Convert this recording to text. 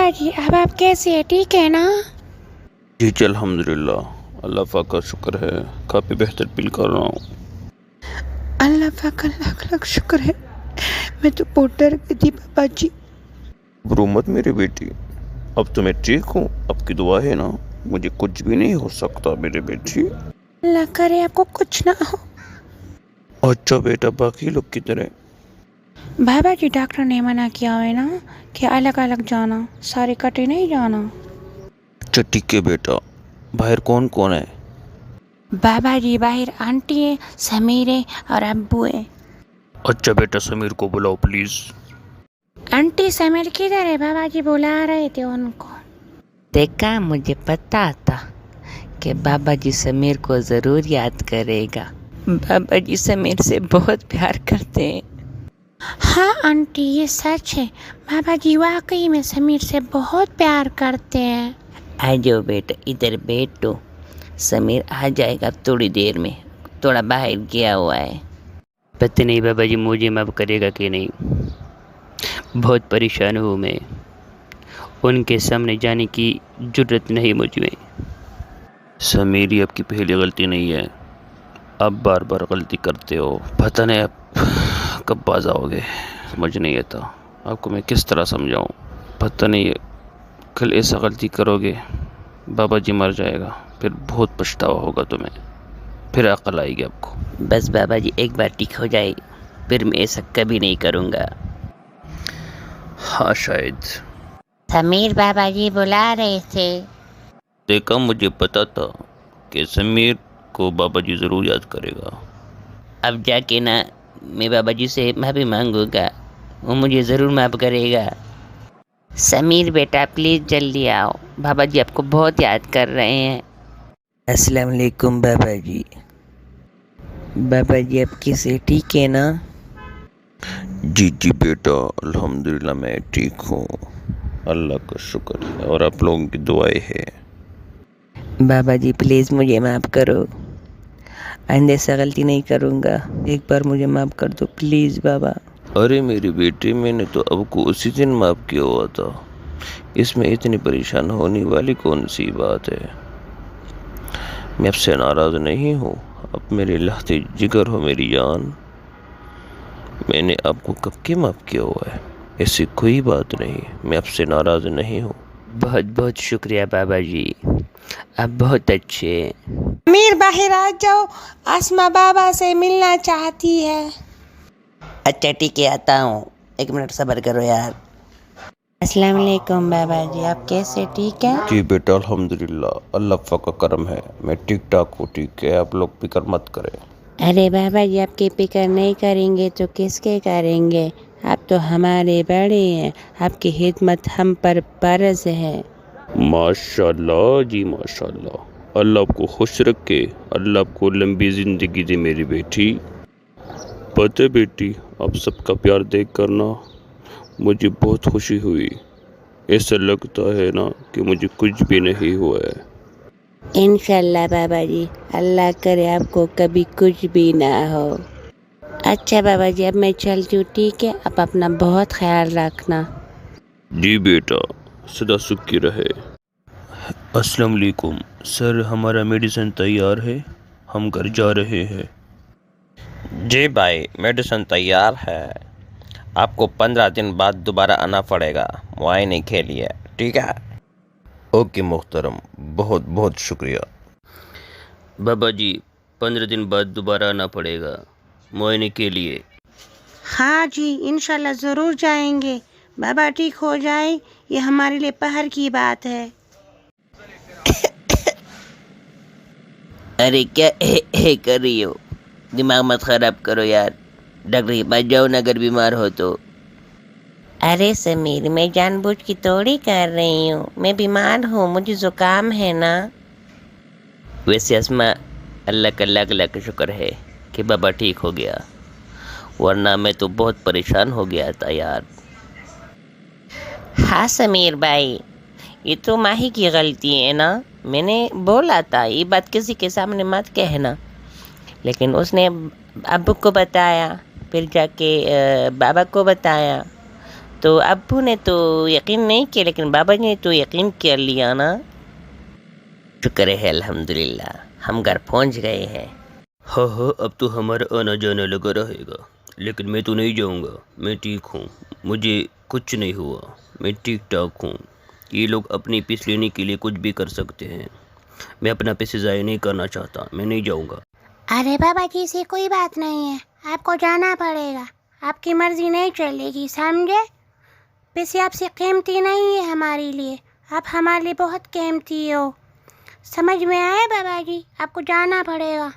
بابا جی اب آپ کیسے ہیں؟ ٹھیک ہے نا؟ جی جی الحمدللہ، اللہ پاک کا شکر ہے، کافی بہتر فیل کر رہا ہوں۔ اللہ پاک کا لاکھ لاکھ شکر ہے۔ میں تو بہت ڈر گئی تھی بابا جی۔ برو مت میری بیٹی، اب تو میں ٹھیک ہوں، آپ کی دعا ہے نا، مجھے کچھ بھی نہیں ہو سکتا میرے بیٹی۔ اللہ کرے آپ کو کچھ نہ ہو۔ اچھا بیٹا، باقی لوگ کدھر ہیں؟ بابا جی ڈاکٹر نے منع کیا ہے نا کہ الگ الگ جانا، سارے کٹے نہیں جانا۔ اچھا ٹھیک ہے بیٹا، باہر کون کون ہے؟ بابا جی باہر آنٹی ہے، سمیر ہے اور ابو ہے۔ اچھا بیٹا، سمیر کو بلاؤ پلیز۔ آنٹی سمیر کدھر ہے؟ بابا جی بلا رہے تھے ان کو۔ دیکھا، مجھے پتا تھا کہ بابا جی سمیر کو ضرور یاد کرے گا۔ بابا جی سمیر سے بہت پیار کرتے ہیں۔ ہاں آنٹی یہ سچ ہے، بابا جی واقعی میں سمیر سے بہت پیار کرتے ہیں۔ آ جاؤ بیٹا، ادھر بیٹھو، سمیر آ جائے گا تھوڑی دیر میں، تھوڑا باہر گیا ہوا ہے۔ پتہ نہیں بابا جی مجھے معاف کرے گا کہ نہیں، بہت پریشان ہوں میں، ان کے سامنے جانے کی جرت نہیں مجھ میں۔ سمیر یہ آپ کی پہلی غلطی نہیں ہے، آپ بار بار غلطی کرتے ہو، پتہ نہیں آپ کب باز آؤ گے، سمجھ نہیں آتا آپ کو میں کس طرح سمجھاؤں۔ پتہ نہیں کل ایسا غلطی کرو گے بابا جی مر جائے گا، پھر بہت پچھتاوا ہوگا تمہیں، پھر عقل آئے گی آپ کو۔ بس بابا جی ایک بار ٹھیک ہو جائے، پھر میں ایسا کبھی نہیں کروں گا۔ ہاں شاید۔ سمیر بابا جی بلا رہے تھے۔ دیکھا، مجھے پتا تھا کہ سمیر کو بابا جی ضرور یاد کرے گا۔ اب جا کے نا میں بابا جی سے معافی مانگوں گا، وہ مجھے ضرور معاف کرے گا۔ سمیر بیٹا پلیز جلدی آؤ، بابا جی آپ کو بہت یاد کر رہے ہیں۔ السلام علیکم بابا جی۔ بابا جی آپ کیسے، ٹھیک ہے نا؟ جی جی بیٹا، الحمدللہ میں ٹھیک ہوں، اللہ کا شکر ہے، اور آپ لوگوں کی دعائیں ہے۔ بابا جی پلیز مجھے معاف کرو، آئندہ ایسا غلطی نہیں کروں گا، ایک بار مجھے معاف کر دو پلیز بابا۔ ارے میری بیٹی، میں نے تو اب کو اسی دن معاف کیا ہوا تھا، اس میں اتنی پریشان ہونے والی کون سی بات ہے؟ میں اب سے ناراض نہیں ہوں، اب میرے لہتے جگر ہو میری جان، میں نے آپ کو کب کے معاف کیا ہوا ہے، ایسی کوئی بات نہیں، میں اب سے ناراض نہیں ہوں۔ بہت بہت شکریہ بابا جی، آپ بہت اچھے ہیں۔ سمیر باہر آ جاؤ، آسما بابا سے ملنا چاہتی ہے۔ اچھا ٹھیک ہے، آتا ہوں، ایک منٹ صبر کرو یار۔ السلام علیکم بابا جی، آپ کیسے، ٹھیک ہیں؟ جی بیٹا الحمدللہ، اللہ پاک کا کرم ہے، میں ٹھیک ٹھاک ہوں، ٹھیک ہے، آپ لوگ فکر مت کریں۔ ارے بابا جی آپ کی فکر نہیں کریں گے تو کس کے کریں گے؟ آپ تو ہمارے بڑے ہیں، آپ کی خدمت ہم پر فرض ہے۔ ماشاءاللہ جی ماشاءاللہ، اللہ آپ کو خوش رکھے، اللہ آپ کو لمبی زندگی دے میری بیٹی۔ پتہ ہے بیٹی، آپ سب کا پیار دیکھ کر نا مجھے بہت خوشی ہوئی، ایسا لگتا ہے نا کہ مجھے کچھ بھی نہیں ہوا ہے۔ انشاءاللہ بابا جی، اللہ کرے آپ کو کبھی کچھ بھی نہ ہو۔ اچھا بابا جی اب میں چلتی ہوں، ٹھیک ہے، آپ اپنا بہت خیال رکھنا۔ جی بیٹا، سدا سکھی رہے۔ السلام علیکم سر، ہمارا میڈیسن تیار ہے، ہم گھر جا رہے ہیں۔ جی بھائی، میڈیسن تیار ہے، آپ کو 15 دن بعد دوبارہ آنا پڑے گا معائنے کے لیے، ٹھیک ہے؟ اوکے محترم، بہت بہت شکریہ۔ بابا جی 15 دن بعد دوبارہ آنا پڑے گا معائنے کے لیے۔ ہاں جی انشاءاللہ ضرور جائیں گے، بابا ٹھیک ہو جائے یہ ہمارے لیے فخر کی بات ہے۔ ارے کیا کر رہی ہو؟ دماغ مت خراب کرو یار، ڈاکٹر کے پاس جاؤ نا اگر بیمار ہو تو۔ ارے سمیر، میں جان بوجھ کی توڑی کر رہی ہوں، میں بیمار ہوں، مجھے زکام ہے نا۔ ویسے اسما، اللہ کا لاکھ لاکھ شکر ہے کہ بابا ٹھیک ہو گیا، ورنہ میں تو بہت پریشان ہو گیا تھا یار۔ ہاں سمیر بھائی، یہ تو ماہی کی غلطی ہے نا، میں نے بولا تھا یہ بات کسی کے سامنے مت کہنا، لیکن اس نے ابو کو بتایا، پھر جا کے بابا کو بتایا، تو ابو نے تو یقین نہیں کیا لیکن بابا جی نے تو یقین کر لیا نا. شکر ہے الحمدللہ ہم گھر پہنچ گئے ہیں. ہاں ہاں اب تو ہمارا آنا جانا لگا رہے گا، لیکن میں تو نہیں جاؤں گا. میں ٹھیک ہوں، مجھے کچھ نہیں ہوا، میں ٹھیک ٹھاک ہوں. یہ لوگ اپنی پیس لینے کے لیے کچھ بھی کر سکتے ہیں. میں اپنا پیسے ضائع نہیں کرنا چاہتا، میں نہیں جاؤں گا. ارے بابا جی سے کوئی بات نہیں ہے، آپ کو جانا پڑے گا. آپ کی مرضی نہیں چلے گی، سمجھے؟ پیسے آپ سے قیمتی نہیں ہے ہمارے لیے، آپ ہمارے لیے بہت قیمتی ہو. سمجھ میں آئے بابا جی؟ آپ کو جانا پڑے گا.